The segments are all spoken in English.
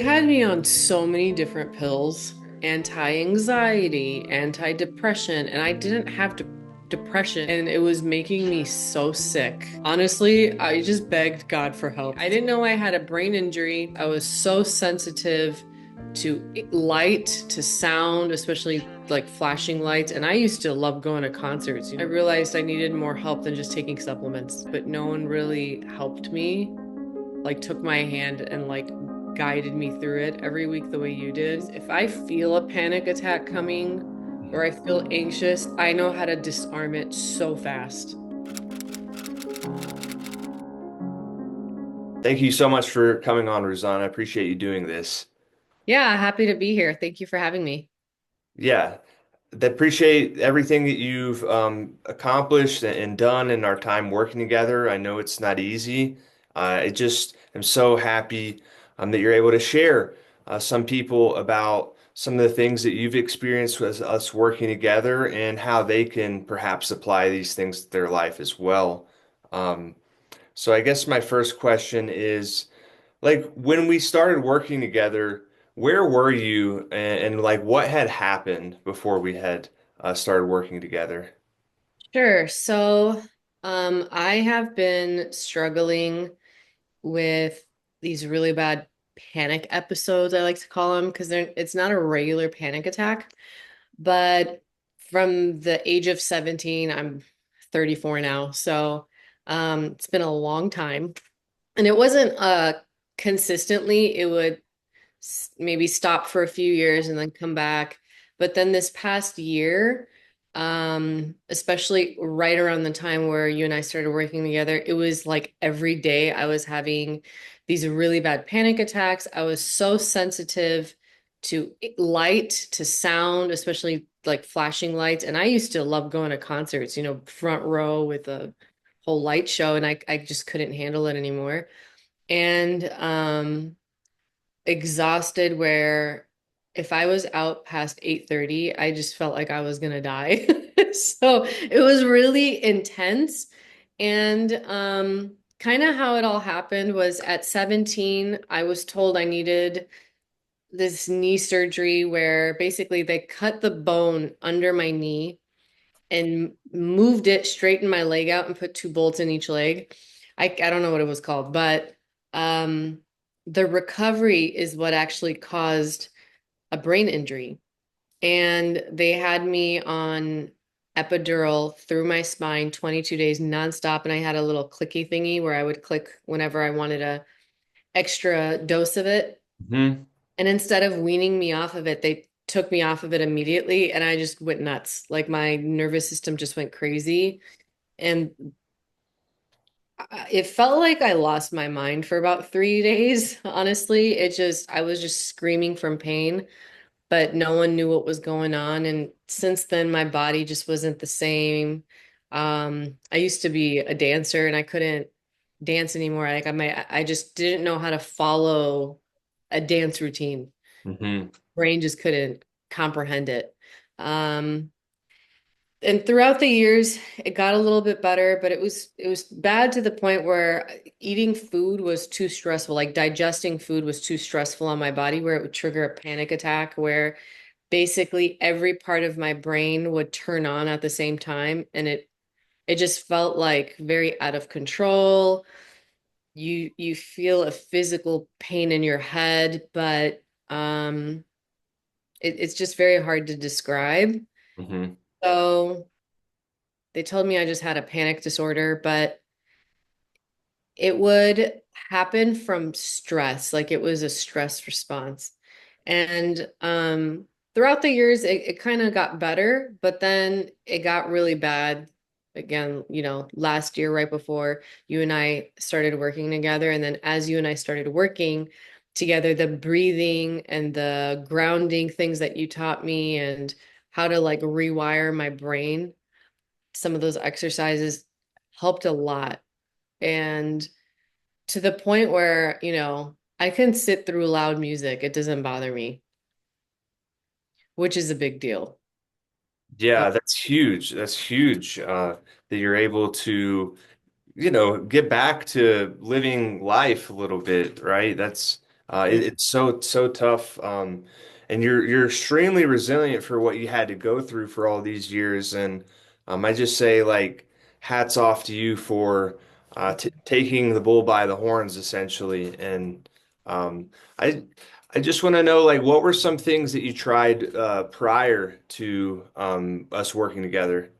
Had me on so many different pills, anti-anxiety, anti-depression, and I didn't have depression, and it was making me so sick. Honestly, I just begged God for help. I didn't know I had a brain injury. I was so sensitive to light, to sound, especially like flashing lights, and I used to love going to concerts. I realized I needed more help than just taking supplements, but no one really helped me, like took my hand and like guided me through it every week the way you did. If I feel a panic attack coming or I feel anxious, I know how to disarm it so fast. Thank you so much for coming on, Ruzanna. I appreciate you doing this. Yeah, happy to be here. Thank you for having me. Yeah, I appreciate everything that you've accomplished and done in our time working together. I know it's not easy. I just am so happy that you're able to share some people about some of the things that you've experienced with us working together and how they can perhaps apply these things to their life as well. Um, so I guess my first question is, like when we started working together, where were you and like what had happened before we had started working together? Sure. I have been struggling with these really bad panic episodes, I like to call them, because it's not a regular panic attack. But from the age of 17, I'm 34 now. It's been a long time. And it wasn't consistently, it would maybe stop for a few years and then come back. But then this past year, especially right around the time where you and I started working together, it was like every day I was having these really bad panic attacks. I was so sensitive to light, to sound, especially like flashing lights. And I used to love going to concerts, front row with a whole light show, and I just couldn't handle it anymore. And exhausted where if I was out past 8:30, I just felt like I was gonna die. So it was really intense. And kind of how it all happened was at 17, I was told I needed this knee surgery where basically they cut the bone under my knee and moved it, straightened my leg out, and put two bolts in each leg. I don't know what it was called, but um, the recovery is what actually caused a brain injury. And they had me on epidural through my spine 22 days nonstop. And I had a little clicky thingy where I would click whenever I wanted a extra dose of it. Hmm. And instead of weaning me off of it, they took me off of it immediately. And I just went nuts. Like my nervous system just went crazy. And it felt like I lost my mind for about 3 days. Honestly, I was just screaming from pain, but no one knew what was going on. And since then, my body just wasn't the same. I used to be a dancer and I couldn't dance anymore. I just didn't know how to follow a dance routine. Hmm. Brain just couldn't comprehend it. Um, and throughout the years it got a little bit better, but it was bad to the point where eating food was too stressful, like digesting food was too stressful on my body, where it would trigger a panic attack where basically every part of my brain would turn on at the same time, and it just felt like very out of control. You feel a physical pain in your head, but it's just very hard to describe. Hmm. So they told me I just had a panic disorder, but it would happen from stress, like it was a stress response. And throughout the years, it kind of got better, but then it got really bad again, last year, right before you and I started working together. And then as you and I started working together, the breathing and the grounding things that you taught me and how to like rewire my brain, some of those exercises helped a lot. And to the point where, I can sit through loud music. It doesn't bother me, which is a big deal. Uh, Yeah, that's huge. That's huge that you're able to get back to living life a little bit, right? That's It's so tough. And you're extremely resilient for what you had to go through for all these years. And I just say like hats off to you for t taking the bull by the horns essentially. And um, I I just want to know like what were some things that you tried prior to us working together?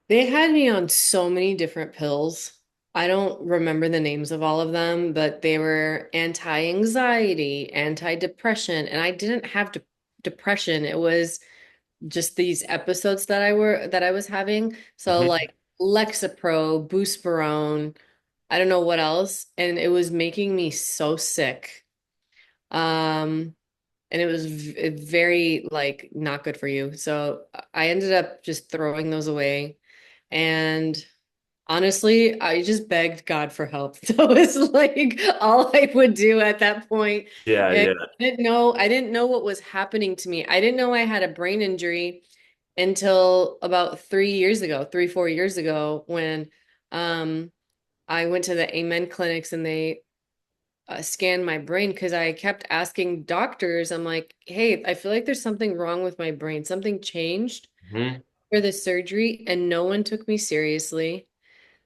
They had me on so many different pills. I don't remember the names of all of them, but they were anti-anxiety, anti-depression, and I didn't have depression. It was just these episodes that I was having. So Hmm. like Lexapro, Buspirone, I don't know what else, and it was making me so sick. Um, and it was very like not good for you. So I ended up just throwing those away. And honestly, I just begged God for help. That was like all I would do at that point. Yeah, And yeah. I didn't know what was happening to me. I didn't know I had a brain injury until about 3 years ago, 4 years ago, when um I went to the Amen clinics and they scanned my brain because I kept asking doctors, I'm like, hey, I feel like there's something wrong with my brain. Something changed Hmm. for the surgery, and no one took me seriously.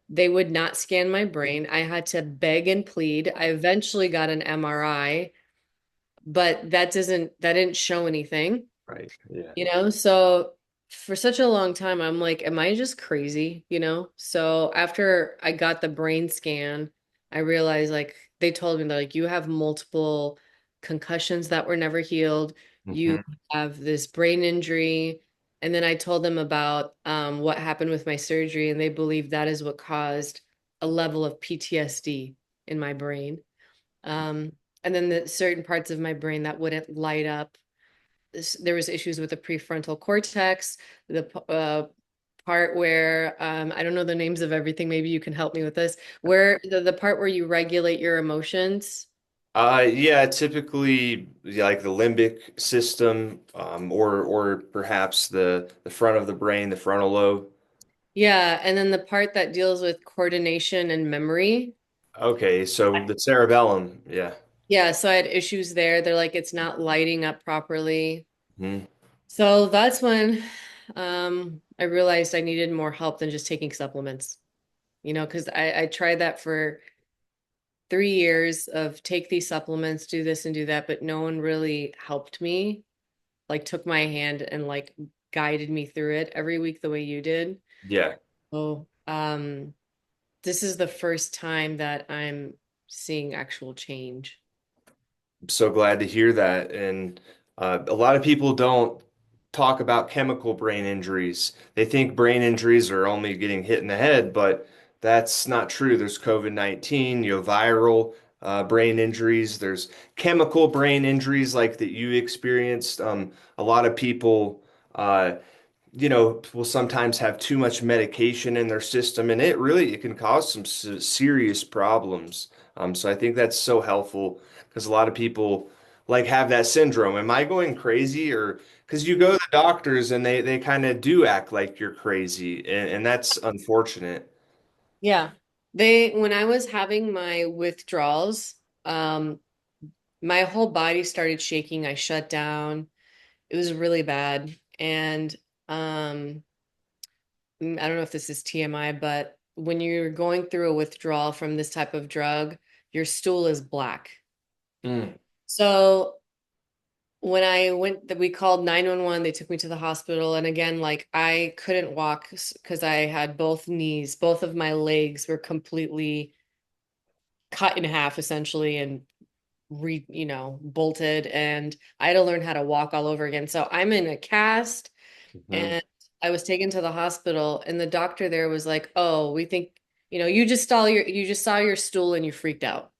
They would not scan my brain. I had to beg and plead. I eventually got an MRI, but that didn't show anything. Right. Yeah. So for such a long time, I'm like, am I just crazy? So after I got the brain scan, I realized like they told me that like you have multiple concussions that were never healed. You Hmm. have this brain injury. And then I told them about what happened with my surgery, and they believe that is what caused a level of PTSD in my brain. Um, and then the certain parts of my brain that wouldn't light up, there was issues with the prefrontal cortex, the part where I don't know the names of everything. Maybe you can help me with this. Where the part where you regulate your emotions. Yeah, typically yeah, like the limbic system, or perhaps the front of the brain, the frontal lobe. Yeah, and then the part that deals with coordination and memory. Okay, so the cerebellum, yeah. Yeah, so I had issues there. They're like it's not lighting up properly. Hmm. So that's when I realized I needed more help than just taking supplements. Because I tried that for 3 years of take these supplements, do this and do that, but no one really helped me, like took my hand and like guided me through it every week the way you did. Yeah. So, this is the first time that I'm seeing actual change. I'm so glad to hear that. And a lot of people don't talk about chemical brain injuries. They think brain injuries are only getting hit in the head, but that's not true. There's COVID-19, viral brain injuries. There's chemical brain injuries like that you experienced. A lot of people. Will sometimes have too much medication in their system, and it can cause some serious problems. So I think that's so helpful because a lot of people like have that syndrome. Am I going crazy? Or because you go to the doctors and they kind of do act like you're crazy, and that's unfortunate. Yeah. When I was having my withdrawals, um, my whole body started shaking. I shut down. It was really bad. And um, I don't know if this is TMI, but when you're going through a withdrawal from this type of drug, your stool is black. Mm. So when I went, that we called 911, they took me to the hospital. And again, like I couldn't walk because I had both knees, both of my legs were completely cut in half essentially and bolted. And I had to learn how to walk all over again. So I'm in a cast. Mhm. And I was taken to the hospital, and the doctor there was like, "Oh, we think, you just saw your stool and you freaked out."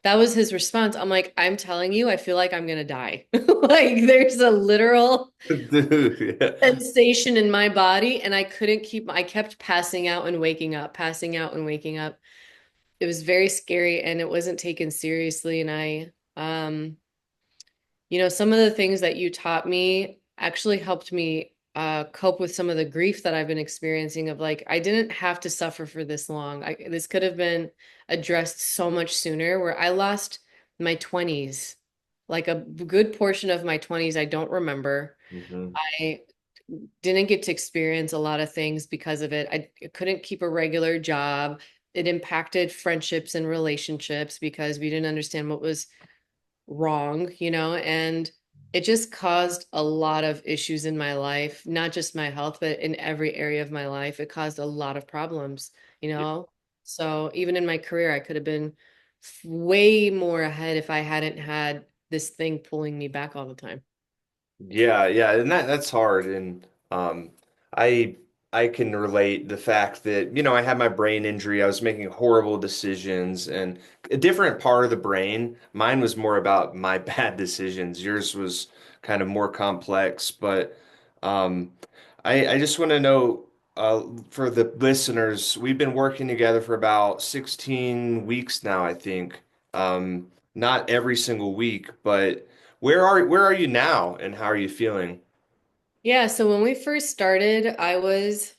That was his response. I'm like, "I'm telling you, I feel like I'm gonna die." Like there's a literal Dude, yeah. sensation in my body, and I kept passing out and waking up, passing out and waking up. It was very scary and it wasn't taken seriously. And some of the things that you taught me actually helped me cope with some of the grief that I've been experiencing of like, I didn't have to suffer for this long. This could have been addressed so much sooner, where I lost my 20s. Like a good portion of my 20s, I don't remember. Hmm. I didn't get to experience a lot of things because of it. I couldn't keep a regular job. It impacted friendships and relationships because we didn't understand what was wrong, and it just caused a lot of issues in my life, not just my health, but in every area of my life. It caused a lot of problems, you know? So even in my career, I could have been way more ahead if I hadn't had this thing pulling me back all the time. Yeah, yeah, and that's hard, and I I can relate the fact that I had my brain injury. I was making horrible decisions, and a different part of the brain. Mine was more about my bad decisions. Yours was kind of more complex, but um, I just want to know for the listeners, we've been working together for about 16 weeks now, I think. Not every single week, but. Where are you now and how are you feeling? Yeah, so when we first started, I was,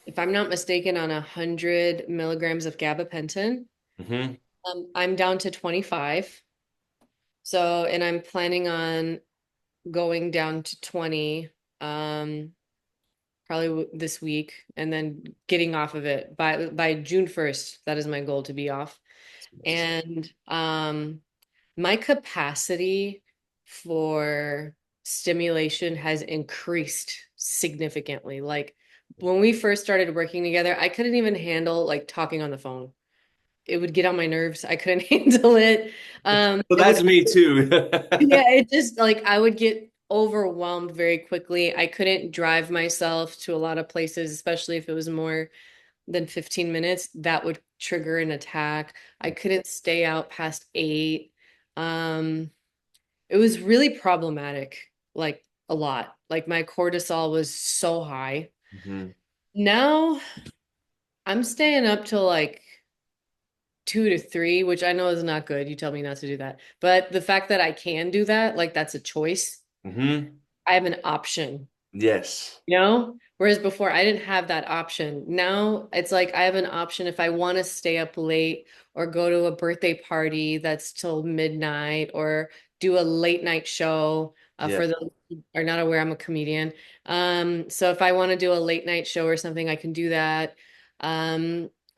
if I'm not mistaken, on 100 milligrams of gabapentin. Hmm. I'm down to 25. So, and I'm planning on going down to 20, um, probably this week, and then getting off of it by June 1st. That is my goal, to be off. That's amazing. And my capacity for stimulation has increased significantly. Like when we first started working together, I couldn't even handle like talking on the phone. It would get on my nerves. I couldn't handle it. Well, It would, that's me too. yeah, it just like I would get overwhelmed very quickly. I couldn't drive myself to a lot of places, especially if it was more than 15 minutes. That would trigger an attack. I couldn't stay out past 8. Um, it was really problematic, like a lot. Like my cortisol was so high. Mhm. Now I'm staying up till like 2 to 3, which I know is not good. You tell me not to do that. But the fact that I can do that, like that's a choice. Hmm. I have an option. Yes. Whereas before I didn't have that option. Now it's like I have an option if I want to stay up late or go to a birthday party that's till midnight or do a late night show. Yeah. For those who are not aware, I'm a comedian. So if I want to do a late night show or something, I can do that.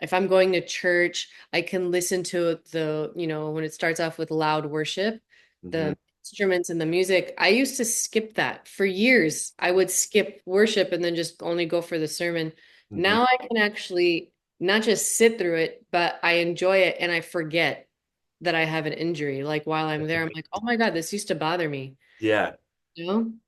If I'm going to church, I can listen to when it starts off with loud worship, Hmm. the instruments and the music. I used to skip that for years. I would skip worship and then just only go for the sermon. Hmm. Now I can actually not just sit through it, but I enjoy it and I forget that I have an injury. Like while I'm That's there, I'm amazing. like, oh my God, this used to bother me, Yeah.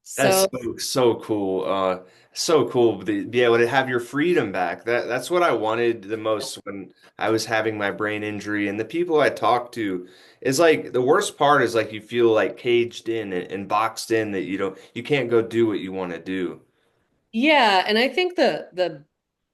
So That's so cool. So cool to be able to have your freedom back. That's what I wanted the most when I was having my brain injury. And the people I talked to is like the worst part is like you feel like caged in and boxed in that you can't go do what you want to do. yeah, and I think the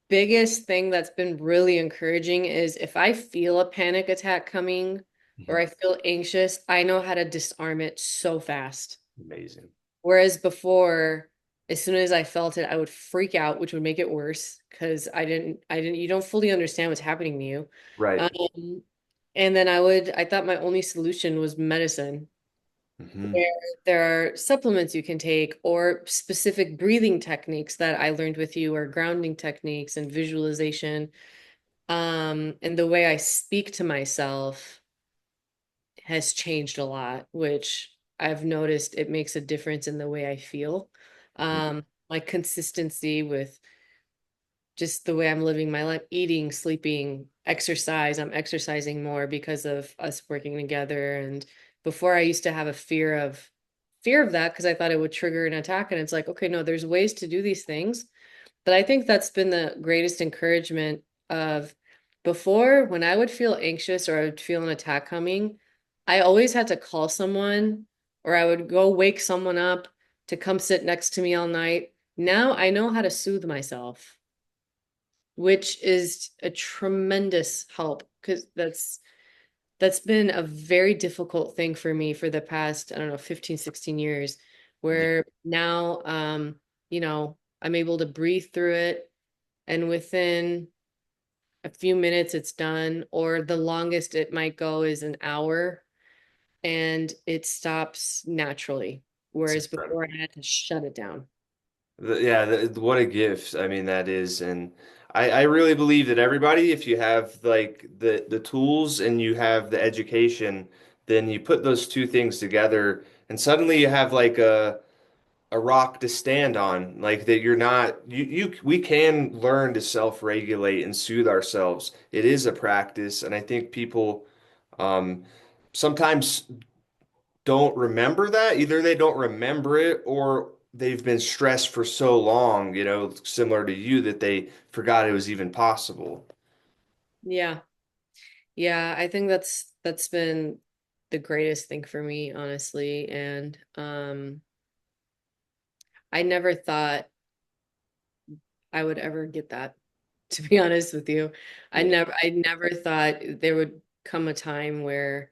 biggest thing that's been really encouraging is if I feel a panic attack coming or Mhm. I feel anxious, I know how to disarm it so fast. Amazing. Whereas before, as soon as I felt it, I would freak out, which would make it worse because you don't fully understand what's happening to you. Right. Um, and then I thought my only solution was medicine, Hmm. where there are supplements you can take or specific breathing techniques that I learned with you, or grounding techniques and visualization. And the way I speak to myself has changed a lot, which I've noticed it makes a difference in the way I feel. My consistency with just the way I'm living my life, eating, sleeping, exercise. I'm exercising more because of us working together. And before I used to have a fear of that because I thought it would trigger an attack. And it's like, okay, no, there's ways to do these things. But I think that's been the greatest encouragement of before when I would feel anxious or I would feel an attack coming, I always had to call someone or I would go wake someone up to come sit next to me all night. Now I know how to soothe myself, which is a tremendous help because that's been a very difficult thing for me for the past, I don't know, 15, 16 years, Yeah. where now I'm able to breathe through it, and within a few minutes it's done, or the longest it might go is an hour, and it stops naturally. It's Whereas before incredible. I had to shut it down. Yeah, what a gift. I mean, that is, and I really believe that everybody, if you have like the tools and you have the education, then you put those two things together, and suddenly you have like a rock to stand on. Like that, you're not we can learn to self-regulate and soothe ourselves. It is a practice, and I think people um, sometimes don't remember that. Either they don't remember it or they've been stressed for so long, similar to you, that they forgot it was even possible. Yeah. Yeah, I think that's been the greatest thing for me, honestly. And I never thought I would ever get that, to be honest with you. Yeah. I never thought there would come a time where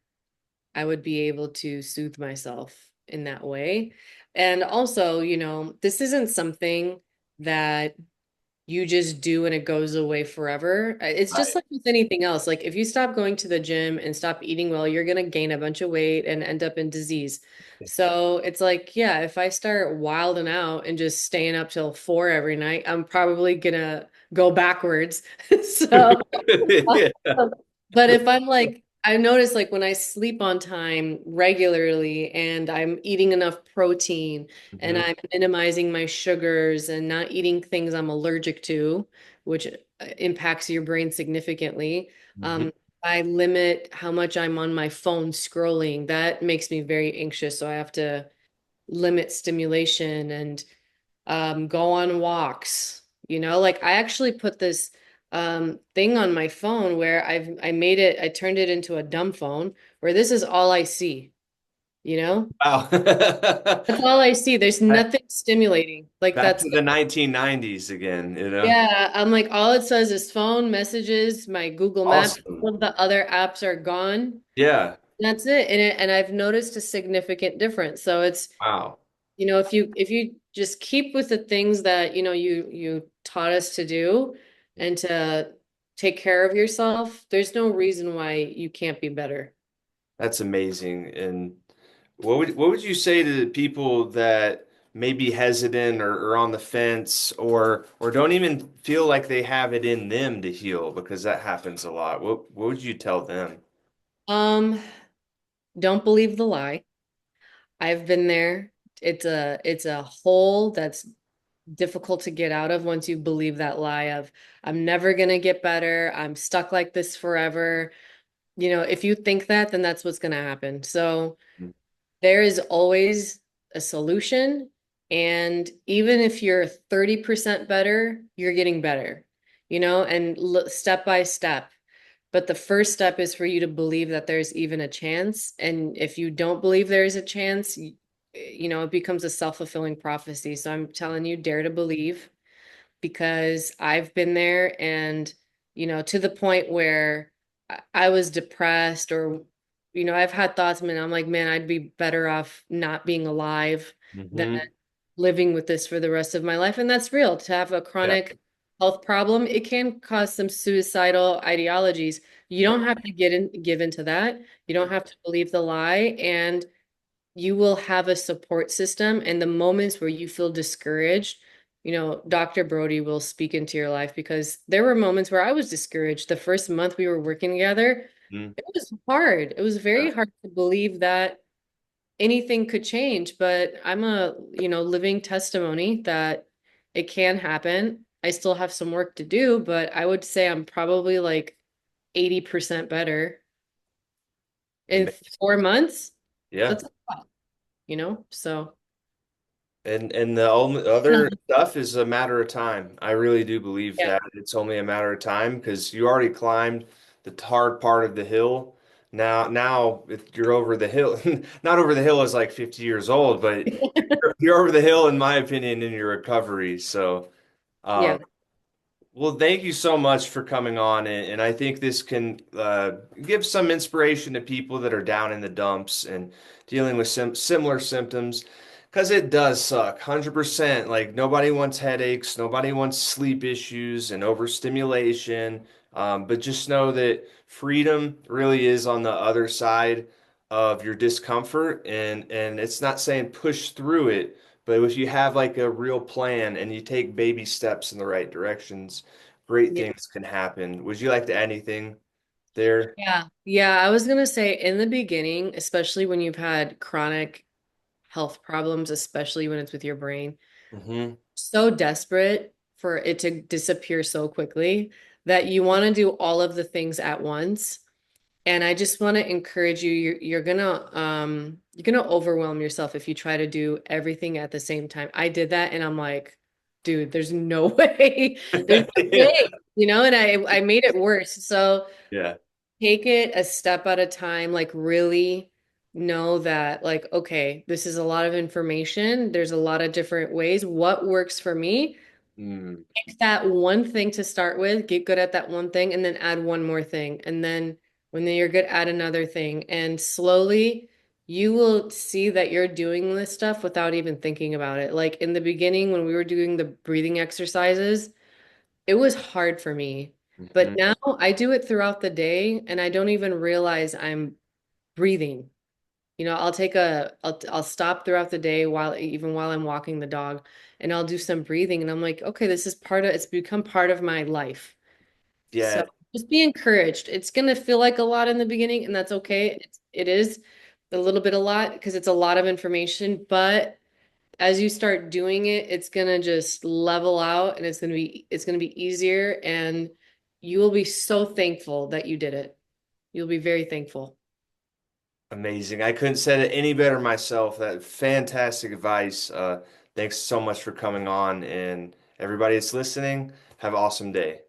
I would be able to soothe myself in that way. And also, this isn't something that you just do and it goes away forever. It's just Right. like with anything else. Like if you stop going to the gym and stop eating well, you're going to gain a bunch of weight and end up in disease. So it's like, yeah, if I start wilding out and just staying up till 4 every night, I'm probably gonna go backwards. So Yeah. but if I'm like, I notice like when I sleep on time regularly and I'm eating enough protein and Hmm. I'm minimizing my sugars and not eating things I'm allergic to, which impacts your brain significantly. Hmm. I limit how much I'm on my phone scrolling. That makes me very anxious. So I have to limit stimulation and go on walks. Like I actually put this thing on my phone where I turned it into a dumb phone where this is all I see, you know? Wow. That's all I see. There's Back nothing stimulating. Like back that's to the 1990s again. yeah, I'm like all it says is phone messages, my Google Maps, Awesome. all of the other apps are gone. Yeah. That's it. And I've noticed a significant difference. So it's Wow. if you just keep with the things that you taught us to do and to take care of yourself, there's no reason why you can't be better. That's amazing. And what would you say to people that may be hesitant or on the fence or don't even feel like they have it in them to heal because that happens a lot. What would you tell them? Um, don't believe the lie. I've been there. It's a hole that's difficult to get out of once you believe that lie of I'm never gonna get better. I'm stuck like this forever. If you think that, then that's what's gonna happen. So there is always a solution. And even if you're 30% better, you're getting better, and step by step. But the first step is for you to believe that there's even a chance. And if you don't believe there's a chance, it becomes a self-fulfilling prophecy. So I'm telling you, dare to believe because I've been there and, to the point where I was depressed or, I've had thoughts, man, I'm like, man, I'd be better off not being alive than Mm-hmm. living with this for the rest of my life. And that's real. To have a Yeah. chronic health problem, it can cause some suicidal ideologies. You don't have to give into that. You don't have to believe the lie. And you will have a support system. And the moments where you feel discouraged, Dr. Brody will speak into your life because there were moments where I was discouraged. The first month we were working together, Mm-hmm. it was hard. It was very hard to believe that anything could change, but I'm a, living testimony that it can happen. I still have some work to do, but I would say I'm probably like 80% better in Amazing. 4 months. Yeah. That's a lot, so. And the only other stuff is a matter of time. I really do believe Yeah. that it's only a matter of time because you already climbed the hard part of the hill. Now if you're over the hill, not over the hill is like 50 years old, but you're over the hill, in my opinion, in your recovery. So, Yeah. um, well, thank you so much for coming on, and I think this can give some inspiration to people that are down in the dumps and dealing with similar symptoms. Because it does suck, 100%. Like nobody wants headaches, nobody wants sleep issues and overstimulation. But just know that freedom really is on the other side of your discomfort, and it's not saying push through it, but if you have like a real plan and you take baby steps in the right directions, great Yeah. things can happen. Would you like to add anything there? Yeah. Yeah, I was gonna say in the beginning, especially when you've had chronic health problems, especially when it's with your brain, Hmm. so desperate for it to disappear so quickly that you want to do all of the things at once. And I just want to encourage you, you're gonna overwhelm yourself if you try to do everything at the same time. I did that and I'm like, dude, there's no way. There's no Yeah. way, and I made it worse. So Yeah. take it a step at a time, like really know that, like, okay, this is a lot of information. There's a lot of different ways. What works for me? Mm, Pick that one thing to start with, get good at that one thing, and then add one more thing. And then when you're good, add another thing. And slowly you will see that you're doing this stuff without even thinking about it. Like in the beginning, when we were doing the breathing exercises, it was hard for me. But mhm. now I do it throughout the day and I don't even realize I'm breathing. I'll stop throughout the day while I'm walking the dog and I'll do some breathing and I'm like, okay, it's become part of my life. So Yeah. just be encouraged. It's gonna feel like a lot in the beginning and that's okay. It is a little bit a lot because it's a lot of information, but as you start doing it, it's gonna just level out and it's gonna be easier and you will be so thankful that you did it. You'll be very thankful. Amazing. I couldn't say it any better myself. That fantastic advice. Thanks so much for coming on, and everybody that's listening, have an awesome day.